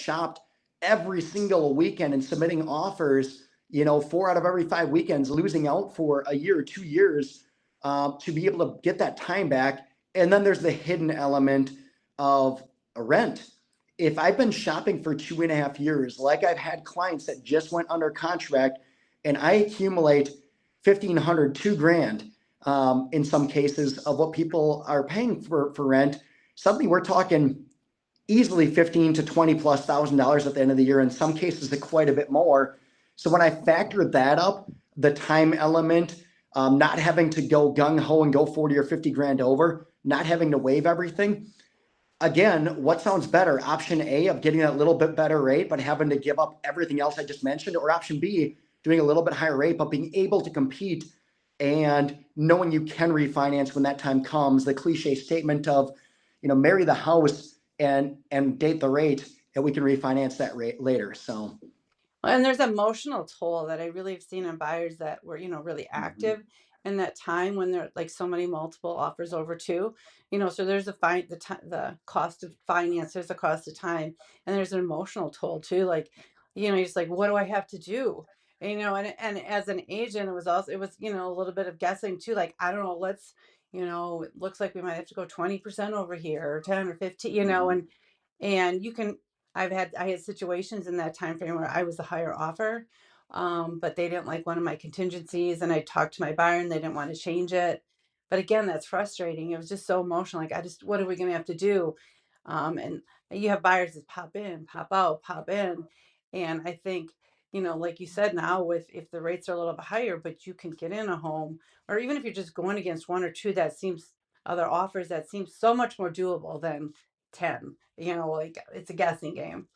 shopped every single weekend and submitting offers, 4 out of every 5 weekends, losing out for a year or 2 years to be able to get that time back. And then there's the hidden element of a rent. If I've been shopping for 2.5 years, like I've had clients that just went under contract, and I accumulate 1,500, $2,000 in some cases of what people are paying for rent, suddenly we're talking easily 15 to 20 plus $1,000 at the end of the year. In some cases, quite a bit more. So when I factored that up, the time element, not having to go gung ho and go 40 or 50 grand over, not having to waive everything. Again, what sounds better? Option A of getting that little bit better rate, but having to give up everything else I just mentioned, or option B, doing a little bit higher rate, but being able to compete and knowing you can refinance when that time comes. The cliche statement of, marry the house and date the rate, and we can refinance that rate later. So, And there's emotional toll that I really have seen in buyers that were, really active in that time when there are like so many multiple offers over too. So there's the cost of finance, there's the cost of time, and there's an emotional toll too. Like, you're just like, what do I have to do? And as an agent, it was, a little bit of guessing too. Like, I don't know, it looks like we might have to go 20% over here or 10 or 15, and you can I had situations in that time frame where I was the higher offer, but they didn't like one of my contingencies, and I talked to my buyer and they didn't want to change it. But again, that's frustrating. It was just so emotional. Like, what are we going to have to do? And you have buyers that pop in, pop out, pop in, and I think, like you said, now with if the rates are a little bit higher, but you can get in a home, or even if you're just going against one or two other offers that seems so much more doable than 10. Like, it's a guessing game.